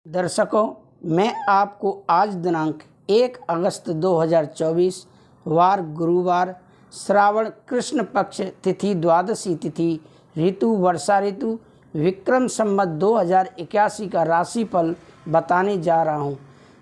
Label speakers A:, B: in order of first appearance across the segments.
A: दर्शकों, मैं आपको आज दिनांक 1 अगस्त 2024 वार गुरुवार श्रावण कृष्ण पक्ष तिथि द्वादशी तिथि ऋतु वर्षा ऋतु विक्रम संवत 2081 का राशिफल बताने जा रहा हूँ।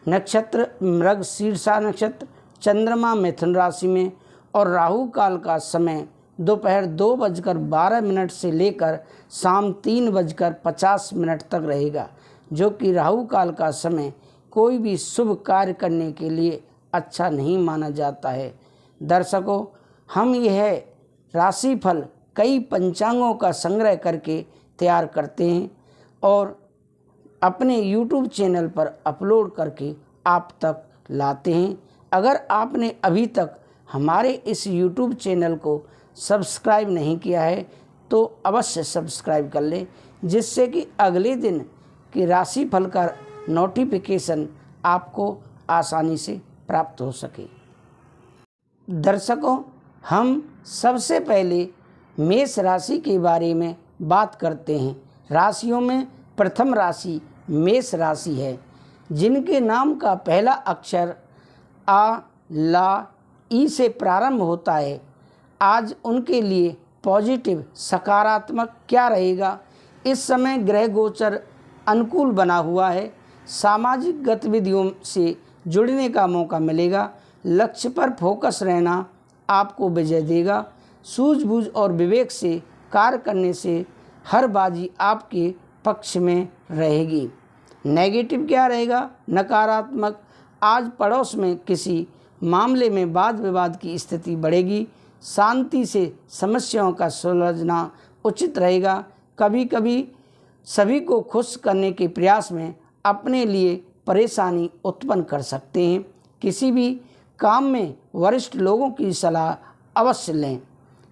A: नक्षत्र मृगशीर्षा नक्षत्र, चंद्रमा मिथुन राशि में और राहु काल का समय दोपहर 2:12 से लेकर शाम 3:50 तक रहेगा, जो कि राहु काल का समय कोई भी शुभ कार्य करने के लिए अच्छा नहीं माना जाता है। दर्शकों, हम यह राशिफल कई पंचांगों का संग्रह करके तैयार करते हैं और अपने YouTube चैनल पर अपलोड करके आप तक लाते हैं। अगर आपने अभी तक हमारे इस YouTube चैनल को सब्सक्राइब नहीं किया है तो अवश्य सब्सक्राइब कर लें, जिससे कि अगले दिन की राशिफल का नोटिफिकेशन आपको आसानी से प्राप्त हो सके। दर्शकों, हम सबसे पहले मेष राशि के बारे में बात करते हैं। राशियों में प्रथम राशि मेष राशि है, जिनके नाम का पहला अक्षर आ, ला, ई से प्रारंभ होता है। आज उनके लिए पॉजिटिव सकारात्मक क्या रहेगा? इस समय ग्रह गोचर अनुकूल बना हुआ है। सामाजिक गतिविधियों से जुड़ने का मौका मिलेगा। लक्ष्य पर फोकस रहना आपको विजय देगा। सूझबूझ और विवेक से कार्य करने से हर बाजी आपके पक्ष में रहेगी। नेगेटिव क्या रहेगा? नकारात्मक, आज पड़ोस में किसी मामले में वाद विवाद की स्थिति बढ़ेगी। शांति से समस्याओं का सुलझना उचित रहेगा। कभी कभी सभी को खुश करने के प्रयास में अपने लिए परेशानी उत्पन्न कर सकते हैं। किसी भी काम में वरिष्ठ लोगों की सलाह अवश्य लें।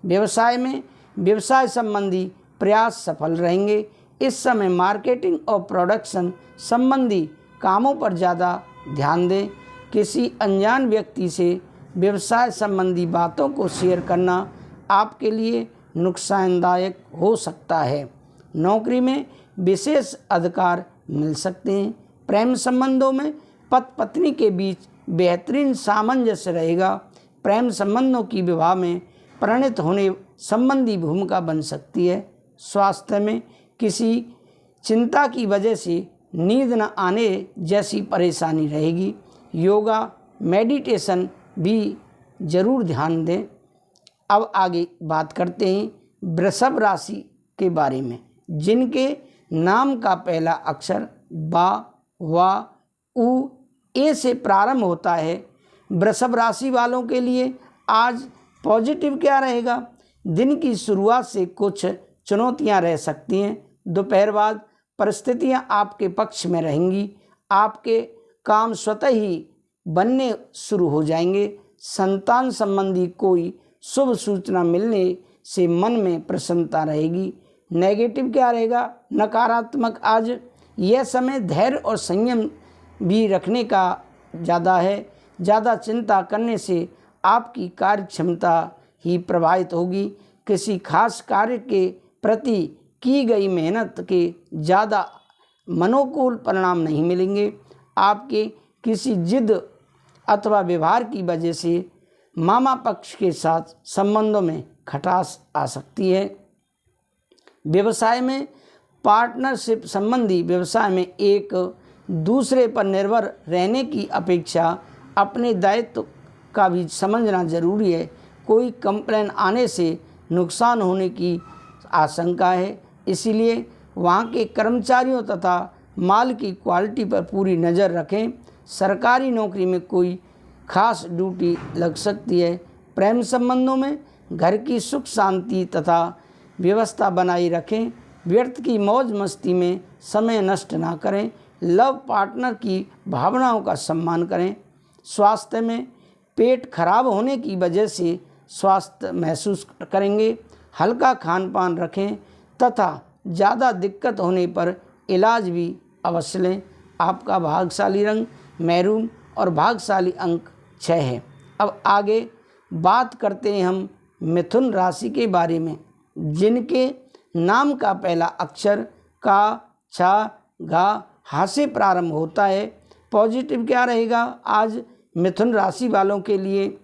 A: व्यवसाय में व्यवसाय संबंधी प्रयास सफल रहेंगे। इस समय मार्केटिंग और प्रोडक्शन संबंधी कामों पर ज़्यादा ध्यान दें। किसी अनजान व्यक्ति से व्यवसाय संबंधी बातों को शेयर करना आपके लिए नुकसानदायक हो सकता है। नौकरी में विशेष अधिकार मिल सकते हैं। प्रेम संबंधों में पति पत्नी के बीच बेहतरीन सामंजस्य रहेगा। प्रेम संबंधों की विवाह में परिणत होने संबंधी भूमिका बन सकती है। स्वास्थ्य में किसी चिंता की वजह से नींद न आने जैसी परेशानी रहेगी। योगा मेडिटेशन भी जरूर ध्यान दें। अब आगे बात करते हैं वृषभ राशि के बारे में, जिनके नाम का पहला अक्षर बा, वा, उ, ए से प्रारंभ होता है। वृषभ राशि वालों के लिए आज पॉजिटिव क्या रहेगा? दिन की शुरुआत से कुछ चुनौतियां रह सकती हैं। दोपहर बाद परिस्थितियां आपके पक्ष में रहेंगी। आपके काम स्वतः ही बनने शुरू हो जाएंगे। संतान संबंधी कोई शुभ सूचना मिलने से मन में प्रसन्नता रहेगी। नेगेटिव क्या रहेगा? नकारात्मक, आज यह समय धैर्य और संयम भी रखने का ज़्यादा है। ज़्यादा चिंता करने से आपकी कार्य क्षमता ही प्रभावित होगी। किसी खास कार्य के प्रति की गई मेहनत के ज़्यादा मनोकूल परिणाम नहीं मिलेंगे। आपके किसी जिद अथवा व्यवहार की वजह से मामा पक्ष के साथ संबंधों में खटास आ सकती है। व्यवसाय में पार्टनरशिप संबंधी व्यवसाय में एक दूसरे पर निर्भर रहने की अपेक्षा अपने दायित्व का भी समझना जरूरी है। कोई कंप्लेन आने से नुकसान होने की आशंका है, इसीलिए वहाँ के कर्मचारियों तथा माल की क्वालिटी पर पूरी नज़र रखें। सरकारी नौकरी में कोई खास ड्यूटी लग सकती है। प्रेम संबंधों में घर की सुख शांति तथा व्यवस्था बनाई रखें। व्यर्थ की मौज मस्ती में समय नष्ट ना करें। लव पार्टनर की भावनाओं का सम्मान करें। स्वास्थ्य में पेट खराब होने की वजह से स्वास्थ्य महसूस करेंगे। हल्का खान पान रखें तथा ज़्यादा दिक्कत होने पर इलाज भी अवश्य लें। आपका भाग्यशाली रंग मैरून और भाग्यशाली अंक 6 है। अब आगे बात करते हैं हम मिथुन राशि के बारे में, जिनके नाम का पहला अक्षर का, छा, घा हा से प्रारंभ होता है। पॉजिटिव क्या रहेगा? आज मिथुन राशि वालों के लिए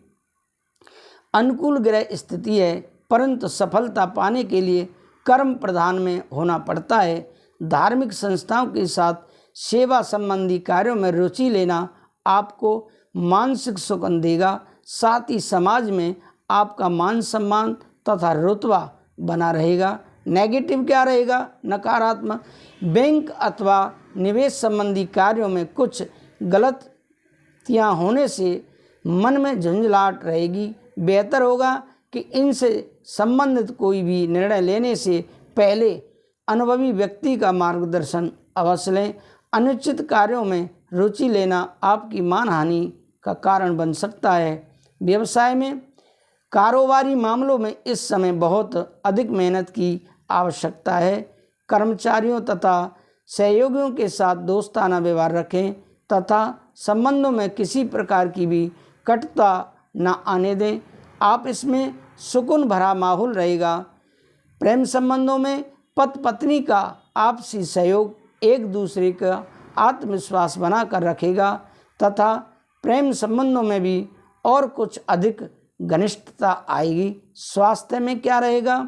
A: अनुकूल ग्रह स्थिति है, परंतु सफलता पाने के लिए कर्म प्रधान में होना पड़ता है। धार्मिक संस्थाओं के साथ सेवा संबंधी कार्यों में रुचि लेना आपको मानसिक सुकून देगा। साथ ही समाज में आपका मान सम्मान तथा रुतबा बना रहेगा। नेगेटिव क्या रहेगा? नकारात्मक बैंक अथवा निवेश संबंधी कार्यों में कुछ गलतियां होने से मन में झुंझलाहट रहेगी। बेहतर होगा कि इनसे संबंधित कोई भी निर्णय लेने से पहले अनुभवी व्यक्ति का मार्गदर्शन अवश्य लें। अनुचित कार्यों में रुचि लेना आपकी मानहानि का कारण बन सकता है। व्यवसाय में कारोबारी मामलों में इस समय बहुत अधिक मेहनत की आवश्यकता है। कर्मचारियों तथा सहयोगियों के साथ दोस्ताना व्यवहार रखें तथा संबंधों में किसी प्रकार की भी कटुता न आने दें। आप इसमें सुकून भरा माहौल रहेगा। प्रेम संबंधों में पति पत्नी का आपसी सहयोग एक दूसरे का आत्मविश्वास बनाकर रखेगा तथा प्रेम संबंधों में भी और कुछ अधिक घनिष्ठता आएगी। स्वास्थ्य में क्या रहेगा?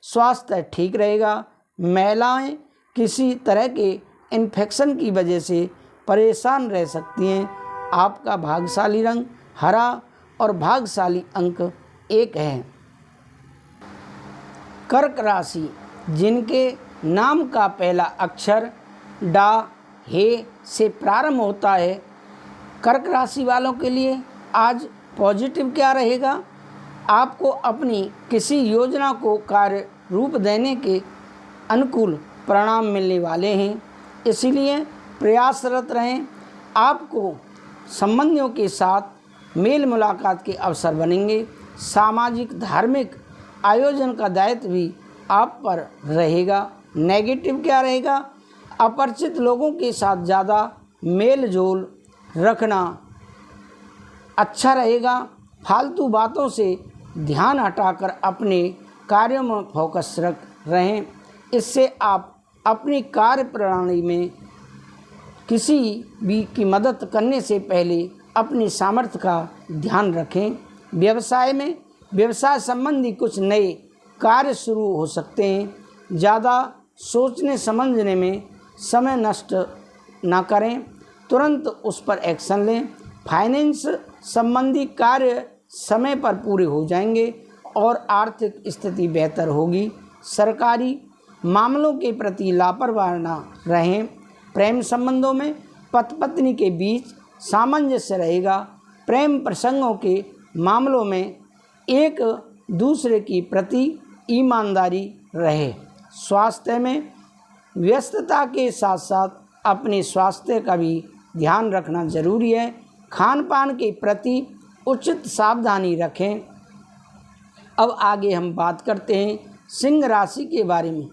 A: स्वास्थ्य ठीक रहेगा। महिलाएं किसी तरह के इन्फेक्शन की वजह से परेशान रह सकती हैं। आपका भाग्यशाली रंग हरा और भाग्यशाली अंक 1 है। कर्क राशि, जिनके नाम का पहला अक्षर डा हे से प्रारंभ होता है, कर्क राशि वालों के लिए आज पॉजिटिव क्या रहेगा? आपको अपनी किसी योजना को कार्य रूप देने के अनुकूल परिणाम मिलने वाले हैं, इसलिए प्रयासरत रहें। आपको संबंधियों के साथ मेल मुलाकात के अवसर बनेंगे। सामाजिक धार्मिक आयोजन का दायित्व भी आप पर रहेगा। नेगेटिव क्या रहेगा? अपरिचित लोगों के साथ ज़्यादा मेल जोल रखना अच्छा रहेगा। फालतू बातों से ध्यान हटाकर अपने कार्यों में फोकस रहें। इससे आप अपनी कार्य प्रणाली में किसी भी की मदद करने से पहले अपनी सामर्थ्य का ध्यान रखें। व्यवसाय में व्यवसाय संबंधी कुछ नए कार्य शुरू हो सकते हैं। ज़्यादा सोचने समझने में समय नष्ट ना करें, तुरंत उस पर एक्शन लें। फाइनेंस संबंधी कार्य समय पर पूरे हो जाएंगे और आर्थिक स्थिति बेहतर होगी। सरकारी मामलों के प्रति लापरवाह न रहें। प्रेम संबंधों में पति पत्नी के बीच सामंजस्य रहेगा। प्रेम प्रसंगों के मामलों में एक दूसरे की प्रति ईमानदारी रहे। स्वास्थ्य में व्यस्तता के साथ साथ अपने स्वास्थ्य का भी ध्यान रखना जरूरी है। खान पान के प्रति उचित सावधानी रखें। अब आगे हम बात करते हैं सिंह राशि के बारे में,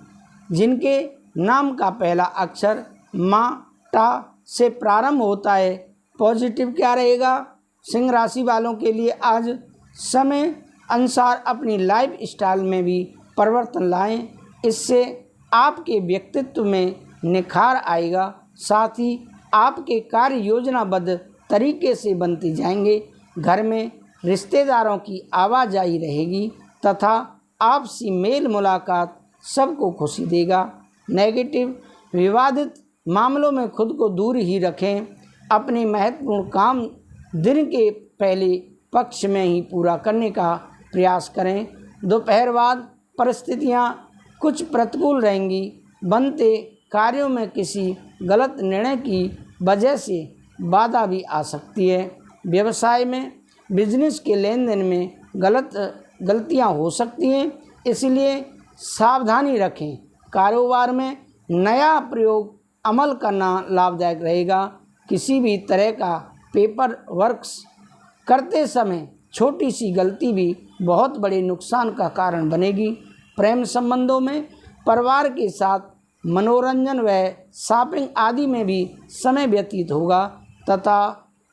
A: जिनके नाम का पहला अक्षर मा टा से प्रारंभ होता है। पॉजिटिव क्या रहेगा? सिंह राशि वालों के लिए आज समय अनुसार अपनी लाइफ स्टाइल में भी परिवर्तन लाएं। इससे आपके व्यक्तित्व में निखार आएगा। साथ ही आपके कार्य योजनाबद्ध तरीके से बनते जाएंगे। घर में रिश्तेदारों की आवाजाही रहेगी तथा आपसी मेल मुलाकात सबको खुशी देगा। नेगेटिव विवादित मामलों में खुद को दूर ही रखें। अपने महत्वपूर्ण काम दिन के पहले पक्ष में ही पूरा करने का प्रयास करें। दोपहर बाद परिस्थितियां कुछ प्रतिकूल रहेंगी। बनते कार्यों में किसी गलत निर्णय की वजह से बाधा भी आ सकती है। व्यवसाय में बिजनेस के लेन देन में गलतियां हो सकती हैं, इसलिए सावधानी रखें। कारोबार में नया प्रयोग अमल करना लाभदायक रहेगा। किसी भी तरह का पेपर वर्क्स करते समय छोटी सी गलती भी बहुत बड़े नुकसान का कारण बनेगी। प्रेम संबंधों में परिवार के साथ मनोरंजन व शॉपिंग आदि में भी समय व्यतीत होगा तथा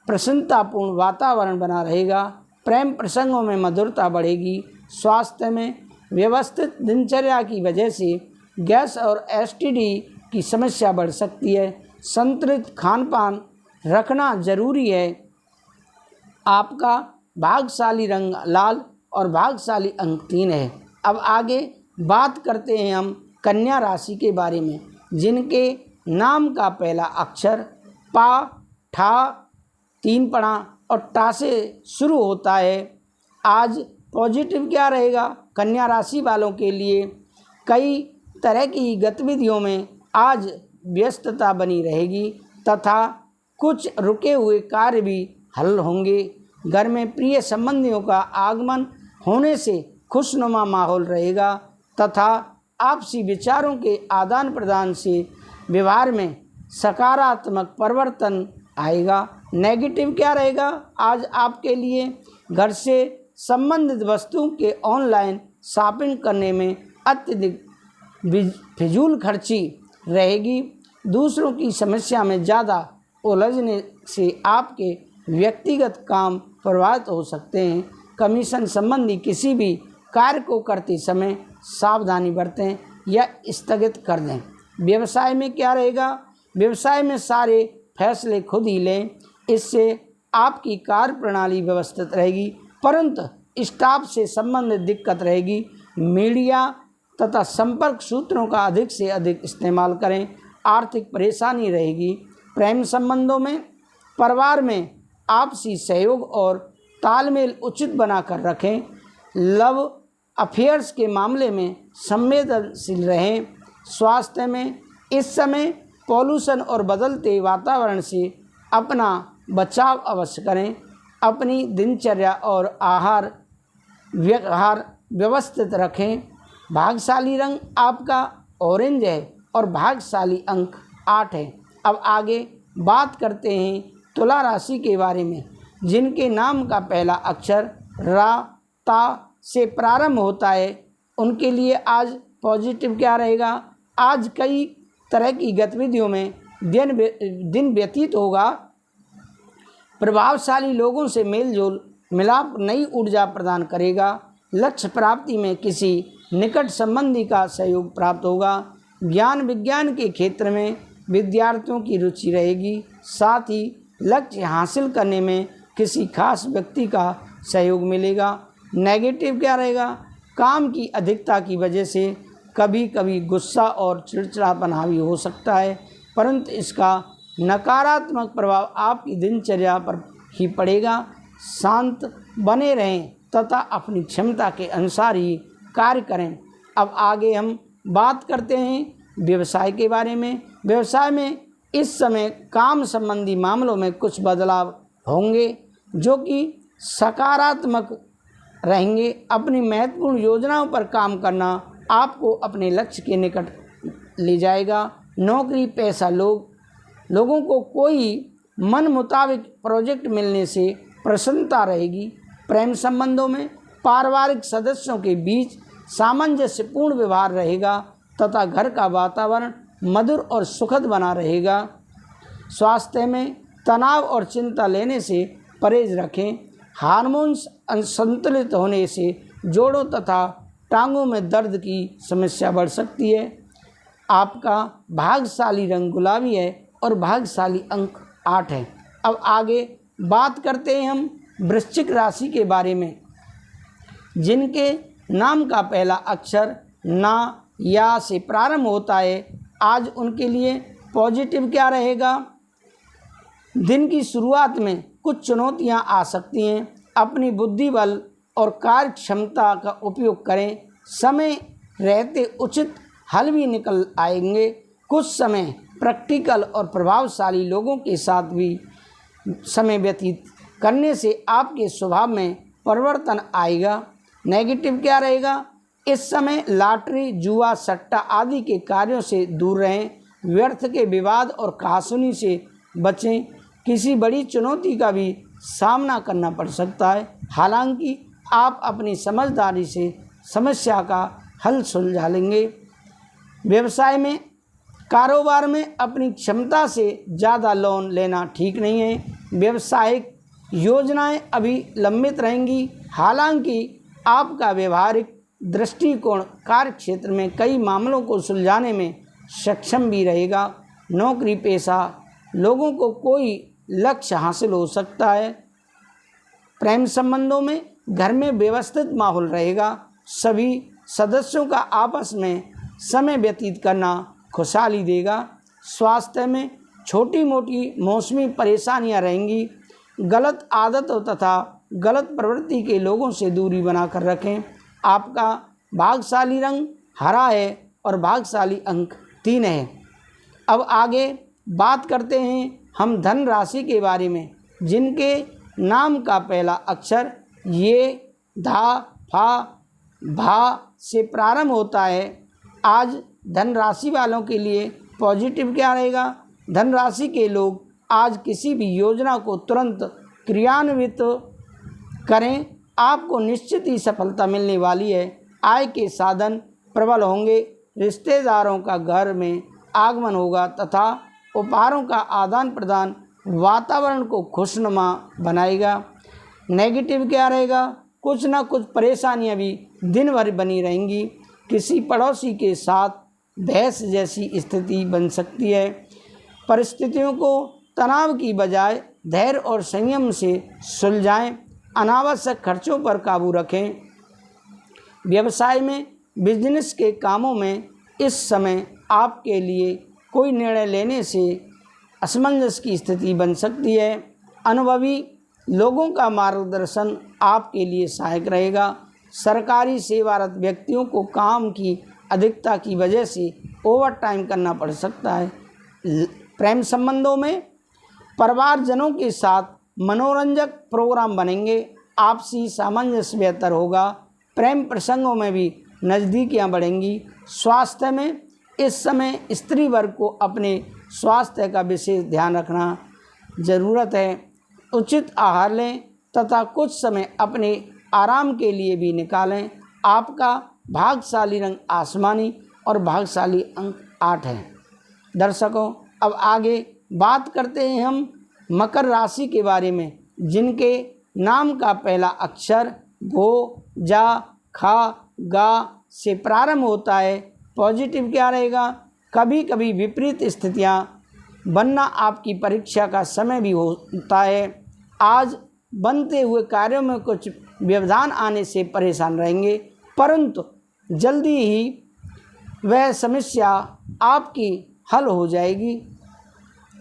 A: प्रसन्नतापूर्ण वातावरण बना रहेगा। प्रेम प्रसंगों में मधुरता बढ़ेगी। स्वास्थ्य में व्यवस्थित दिनचर्या की वजह से गैस और एसटीडी की समस्या बढ़ सकती है। संतुलित खान पान रखना जरूरी है। आपका भाग्यशाली रंग लाल और भाग्यशाली अंक 3 है। अब आगे बात करते हैं हम कन्या राशि के बारे में, जिनके नाम का पहला अक्षर पा, ठा, 3 पढ़ा और टा से शुरू होता है। आज पॉजिटिव क्या रहेगा कन्या राशि वालों के लिए? कई तरह की गतिविधियों में आज व्यस्तता बनी रहेगी तथा कुछ रुके हुए कार्य भी हल होंगे। घर में प्रिय संबंधियों का आगमन होने से खुशनुमा माहौल रहेगा तथा आपसी विचारों के आदान प्रदान से व्यवहार में सकारात्मक परिवर्तन आएगा। नेगेटिव क्या रहेगा आज आपके लिए? घर से संबंधित वस्तुओं के ऑनलाइन शॉपिंग करने में अत्यधिक फिजूल खर्ची रहेगी। दूसरों की समस्या में ज़्यादा उलझने से आपके व्यक्तिगत काम प्रभावित हो सकते हैं। कमीशन संबंधी किसी भी कार्य को करते समय सावधानी बरतें या स्थगित कर दें। व्यवसाय में क्या रहेगा? व्यवसाय में सारे फैसले खुद ही लें, इससे आपकी कार्य प्रणाली व्यवस्थित रहेगी, परंतु स्टाफ से संबंधित दिक्कत रहेगी। मीडिया तथा संपर्क सूत्रों का अधिक से अधिक इस्तेमाल करें, आर्थिक परेशानी रहेगी। प्रेम संबंधों में परिवार में आपसी सहयोग और तालमेल उचित बनाकर रखें। लव अफेयर्स के मामले में संवेदनशील रहें। स्वास्थ्य में इस समय पॉल्यूशन और बदलते वातावरण से अपना बचाव अवश्य करें। अपनी दिनचर्या और आहार व्यवहार व्यवस्थित रखें। भाग्यशाली रंग आपका ऑरेंज है और भाग्यशाली अंक 8 है। अब आगे बात करते हैं तुला राशि के बारे में, जिनके नाम का पहला अक्षर रा, ता से प्रारंभ होता है। उनके लिए आज पॉजिटिव क्या रहेगा? आज कई तरह की गतिविधियों में दिन व्यतीत होगा। प्रभावशाली लोगों से मेलजोल मिलाप नई ऊर्जा प्रदान करेगा। लक्ष्य प्राप्ति में किसी निकट संबंधी का सहयोग प्राप्त होगा। ज्ञान विज्ञान के क्षेत्र में विद्यार्थियों की रुचि रहेगी। साथ ही लक्ष्य हासिल करने में किसी खास व्यक्ति का सहयोग मिलेगा। नेगेटिव क्या रहेगा? काम की अधिकता की वजह से कभी कभी गुस्सा और चिड़चिड़ापन हावी हो सकता है, परंतु इसका नकारात्मक प्रभाव आपकी दिनचर्या पर ही पड़ेगा। शांत बने रहें तथा अपनी क्षमता के अनुसार ही कार्य करें। अब आगे हम बात करते हैं व्यवसाय के बारे में। व्यवसाय में इस समय काम संबंधी मामलों में कुछ बदलाव होंगे जो कि सकारात्मक रहेंगे। अपनी महत्वपूर्ण योजनाओं पर काम करना आपको अपने लक्ष्य के निकट ले जाएगा। नौकरी पेशा लोगों को कोई मन मुताबिक प्रोजेक्ट मिलने से प्रसन्नता रहेगी। प्रेम संबंधों में पारिवारिक सदस्यों के बीच सामंजस्यपूर्ण व्यवहार रहेगा तथा घर का वातावरण मधुर और सुखद बना रहेगा। स्वास्थ्य में तनाव और चिंता लेने से परहेज रखें। हार्मोन्स असंतुलित होने से जोड़ों तथा टांगों में दर्द की समस्या बढ़ सकती है। आपका भाग्यशाली रंग गुलाबी है और भाग्यशाली अंक 8 है। अब आगे बात करते हैं हम वृश्चिक राशि के बारे में, जिनके नाम का पहला अक्षर ना या से प्रारंभ होता है। आज उनके लिए पॉजिटिव क्या रहेगा? दिन की शुरुआत में कुछ चुनौतियां आ सकती हैं। अपनी बुद्धि बल और कार्य क्षमता का उपयोग करें। समय रहते उचित हल भी निकल आएंगे। कुछ समय प्रैक्टिकल और प्रभावशाली लोगों के साथ भी समय व्यतीत करने से आपके स्वभाव में परिवर्तन आएगा। नेगेटिव क्या रहेगा? इस समय लॉटरी, जुआ, सट्टा आदि के कार्यों से दूर रहें। व्यर्थ के विवाद और कहासुनी से बचें। किसी बड़ी चुनौती का भी सामना करना पड़ सकता है, हालांकि आप अपनी समझदारी से समस्या का हल सुलझा लेंगे। व्यवसाय में कारोबार में अपनी क्षमता से ज़्यादा लोन लेना ठीक नहीं है। व्यवसायिक योजनाएं अभी लंबित रहेंगी, हालांकि आपका व्यवहारिक दृष्टिकोण कार्य क्षेत्र में कई मामलों को सुलझाने में सक्षम भी रहेगा। नौकरी पेशा, लोगों को कोई लक्ष्य हासिल हो सकता है। प्रेम संबंधों में घर में व्यवस्थित माहौल रहेगा। सभी सदस्यों का आपस में समय व्यतीत करना खुशहाली देगा। स्वास्थ्य में छोटी मोटी मौसमी परेशानियां रहेंगी। गलत आदतों तथा गलत प्रवृत्ति के लोगों से दूरी बनाकर रखें। आपका भाग्यशाली रंग हरा है और भाग्यशाली अंक 3 है। अब आगे बात करते हैं हम धन राशि के बारे में, जिनके नाम का पहला अक्षर ये, धा, फा, भा से प्रारंभ होता है। आज धन राशि वालों के लिए पॉजिटिव क्या रहेगा? धन राशि के लोग आज किसी भी योजना को तुरंत क्रियान्वित करें, आपको निश्चित ही सफलता मिलने वाली है। आय के साधन प्रबल होंगे। रिश्तेदारों का घर में आगमन होगा तथा उपहारों का आदान प्रदान वातावरण को खुशनुमा बनाएगा। नेगेटिव क्या रहेगा? कुछ ना कुछ परेशानियां भी दिन भर बनी रहेंगी। किसी पड़ोसी के साथ बहस जैसी स्थिति बन सकती है। परिस्थितियों को तनाव की बजाय धैर्य और संयम से सुलझाएं। अनावश्यक खर्चों पर काबू रखें। व्यवसाय में बिजनेस के कामों में इस समय आपके लिए कोई निर्णय लेने से असमंजस की स्थिति बन सकती है। अनुभवी लोगों का मार्गदर्शन आपके लिए सहायक रहेगा। सरकारी सेवारत व्यक्तियों को काम की अधिकता की वजह से ओवर टाइम करना पड़ सकता है। प्रेम संबंधों में परिवारजनों के साथ मनोरंजक प्रोग्राम बनेंगे। आपसी सामंजस्य बेहतर होगा। प्रेम प्रसंगों में भी नज़दीकियां बढ़ेंगी। स्वास्थ्य में इस समय स्त्री वर्ग को अपने स्वास्थ्य का विशेष ध्यान रखना ज़रूरत है। उचित आहार लें तथा कुछ समय अपने आराम के लिए भी निकालें। आपका भाग्यशाली रंग आसमानी और भाग्यशाली अंक 8 है। दर्शकों, अब आगे बात करते हैं हम मकर राशि के बारे में, जिनके नाम का पहला अक्षर भो, जा, खा, गा से प्रारंभ होता है। पॉजिटिव क्या रहेगा? कभी कभी विपरीत स्थितियां बनना आपकी परीक्षा का समय भी होता है। आज बनते हुए कार्यों में कुछ व्यवधान आने से परेशान रहेंगे, परंतु जल्दी ही वह समस्या आपकी हल हो जाएगी।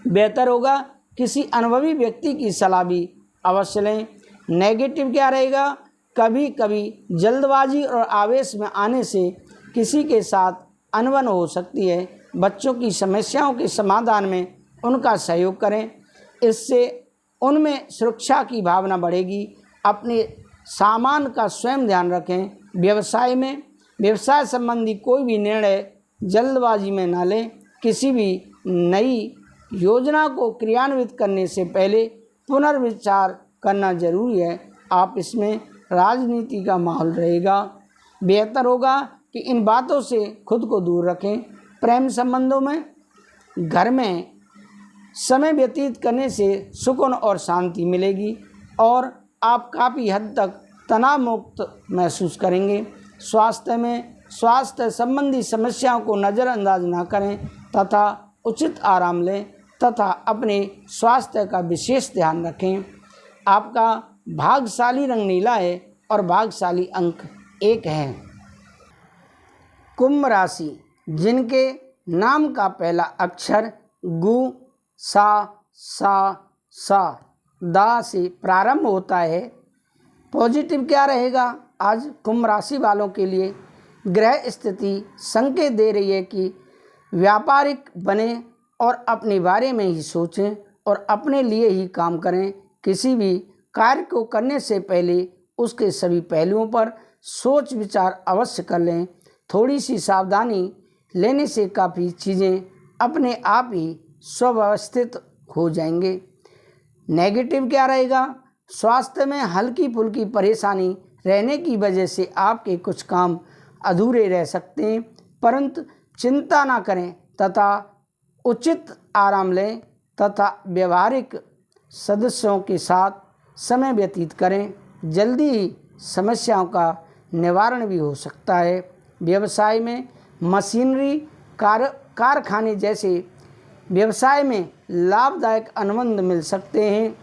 A: बेहतर होगा किसी अनुभवी व्यक्ति की सलाह भी अवश्य लें। नेगेटिव क्या रहेगा? कभी कभी जल्दबाजी और आवेश में आने से किसी के साथ अनबन हो सकती है। बच्चों की समस्याओं के समाधान में उनका सहयोग करें, इससे उनमें सुरक्षा की भावना बढ़ेगी। अपने सामान का स्वयं ध्यान रखें। व्यवसाय में व्यवसाय संबंधी कोई भी निर्णय जल्दबाजी में न लें। किसी भी नई योजना को क्रियान्वित करने से पहले पुनर्विचार करना जरूरी है। आप इसमें राजनीति का माहौल रहेगा। बेहतर होगा कि इन बातों से खुद को दूर रखें। प्रेम संबंधों में घर में समय व्यतीत करने से सुकून और शांति मिलेगी और आप काफ़ी हद तक तनाव मुक्त महसूस करेंगे। स्वास्थ्य में स्वास्थ्य संबंधी समस्याओं को नज़रअंदाज न करें तथा उचित आराम लें तथा अपने स्वास्थ्य का विशेष ध्यान रखें। आपका भाग्यशाली रंग नीला है और भाग्यशाली अंक 1 है। कुंभ राशि, जिनके नाम का पहला अक्षर गु, सा, दा से प्रारंभ होता है। पॉजिटिव क्या रहेगा? आज कुंभ राशि वालों के लिए ग्रह स्थिति संकेत दे रही है कि व्यापारिक बने और अपने बारे में ही सोचें और अपने लिए ही काम करें। किसी भी कार्य को करने से पहले उसके सभी पहलुओं पर सोच विचार अवश्य कर लें। थोड़ी सी सावधानी लेने से काफ़ी चीज़ें अपने आप ही स्वव्यवस्थित हो जाएंगे। नेगेटिव क्या रहेगा? स्वास्थ्य में हल्की फुल्की परेशानी रहने की वजह से आपके कुछ काम अधूरे रह सकते हैं, परंतु चिंता ना करें तथा उचित आराम लें तथा व्यवहारिक सदस्यों के साथ समय व्यतीत करें। जल्दी ही समस्याओं का निवारण भी हो सकता है। व्यवसाय में मशीनरी कारखाने जैसे व्यवसाय में लाभदायक अनुबंध मिल सकते हैं।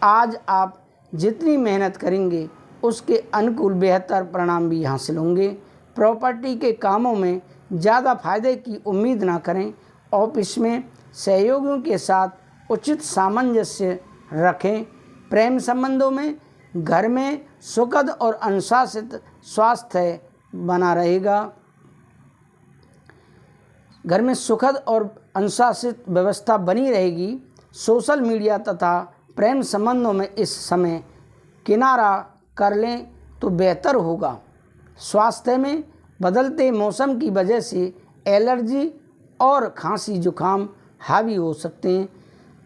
A: आज आप जितनी मेहनत करेंगे उसके अनुकूल बेहतर परिणाम भी हासिल होंगे। प्रॉपर्टी के कामों में ज़्यादा फायदे की उम्मीद ना करें। ऑफिस में सहयोगियों के साथ उचित सामंजस्य रखें। प्रेम संबंधों में घर में सुखद और अनुशासित स्वास्थ्य बना रहेगा। घर में सुखद और अनुशासित व्यवस्था बनी रहेगी। सोशल मीडिया तथा प्रेम संबंधों में इस समय किनारा कर लें तो बेहतर होगा। स्वास्थ्य में बदलते मौसम की वजह से एलर्जी और खांसी जुकाम हावी हो सकते हैं।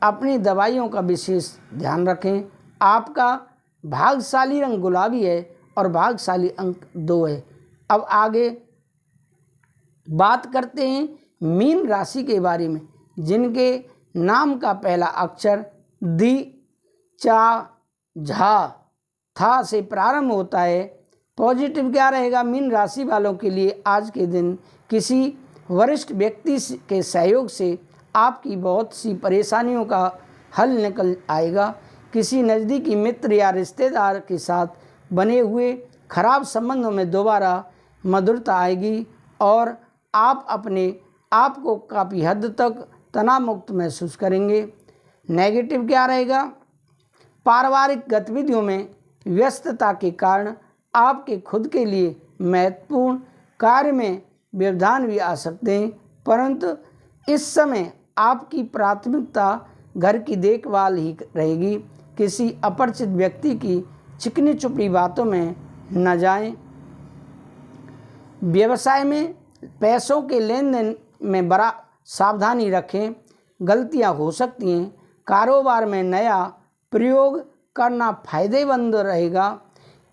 A: अपनी दवाइयों का विशेष ध्यान रखें। आपका भाग्यशाली रंग गुलाबी है और भाग्यशाली अंक 2 है। अब आगे बात करते हैं मीन राशि के बारे में, जिनके नाम का पहला अक्षर दी, चा, झा, था से प्रारंभ होता है। पॉजिटिव क्या रहेगा मीन राशि वालों के लिए? आज के दिन किसी वरिष्ठ व्यक्ति के सहयोग से आपकी बहुत सी परेशानियों का हल निकल आएगा। किसी नज़दीकी मित्र या रिश्तेदार के साथ बने हुए खराब संबंधों में दोबारा मधुरता आएगी और आप अपने आप को काफ़ी हद तक तनाव मुक्त महसूस करेंगे। नेगेटिव क्या रहेगा? पारिवारिक गतिविधियों में व्यस्तता के कारण आपके खुद के लिए महत्वपूर्ण कार्य में व्यवधान भी आ सकते हैं, परंतु इस समय आपकी प्राथमिकता घर की देखभाल ही रहेगी। किसी अपरिचित व्यक्ति की चिकनी चुपड़ी बातों में न जाएं। व्यवसाय में पैसों के लेन देन में बड़ा सावधानी रखें, गलतियां हो सकती हैं। कारोबार में नया प्रयोग करना फायदेमंद रहेगा,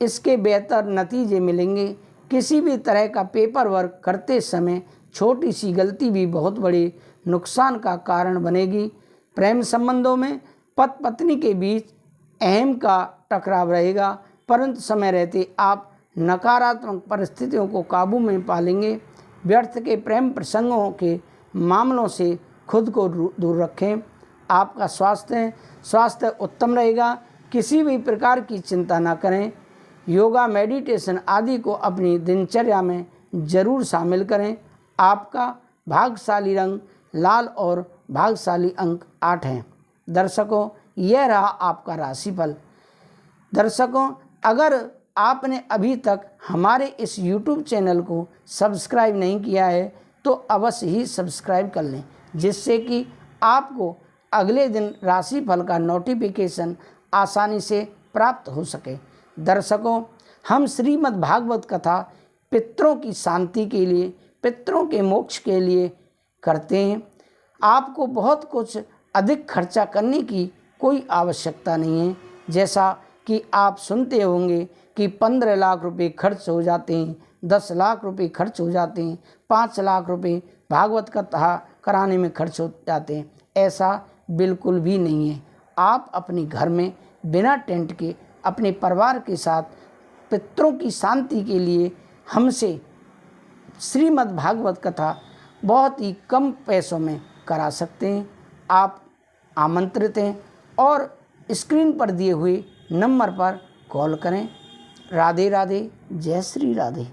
A: इसके बेहतर नतीजे मिलेंगे। किसी भी तरह का पेपर वर्क करते समय छोटी सी गलती भी बहुत बड़े नुकसान का कारण बनेगी। प्रेम संबंधों में पति पत्नी के बीच अहम का टकराव रहेगा, परंतु समय रहते आप नकारात्मक परिस्थितियों को काबू में पा लेंगे। व्यर्थ के प्रेम प्रसंगों के मामलों से खुद को दूर रखें। आपका स्वास्थ्य उत्तम रहेगा। किसी भी प्रकार की चिंता ना करें। योगा, मेडिटेशन आदि को अपनी दिनचर्या में जरूर शामिल करें। आपका भाग्यशाली रंग लाल और भाग्यशाली अंक 8 हैं। दर्शकों, यह रहा आपका राशिफल। दर्शकों, अगर आपने अभी तक हमारे इस YouTube चैनल को सब्सक्राइब नहीं किया है तो अवश्य ही सब्सक्राइब कर लें, जिससे कि आपको अगले दिन राशिफल का नोटिफिकेशन आसानी से प्राप्त हो सके। दर्शकों, हम श्रीमद् भागवत कथा पितरों की शांति के लिए, पितरों के मोक्ष के लिए करते हैं। आपको बहुत कुछ अधिक खर्चा करने की कोई आवश्यकता नहीं है। जैसा कि आप सुनते होंगे कि 15 लाख रुपए खर्च हो जाते हैं, 10 लाख रुपए खर्च हो जाते हैं, 5 लाख रुपए भागवत कथा कराने में खर्च हो जाते हैं। ऐसा बिल्कुल भी नहीं है। आप अपने घर में बिना टेंट के अपने परिवार के साथ पितरों की शांति के लिए हमसे श्रीमद् भागवत कथा बहुत ही कम पैसों में करा सकते हैं। आप आमंत्रित हैं और स्क्रीन पर दिए हुए नंबर पर कॉल करें। राधे राधे, जय श्री राधे।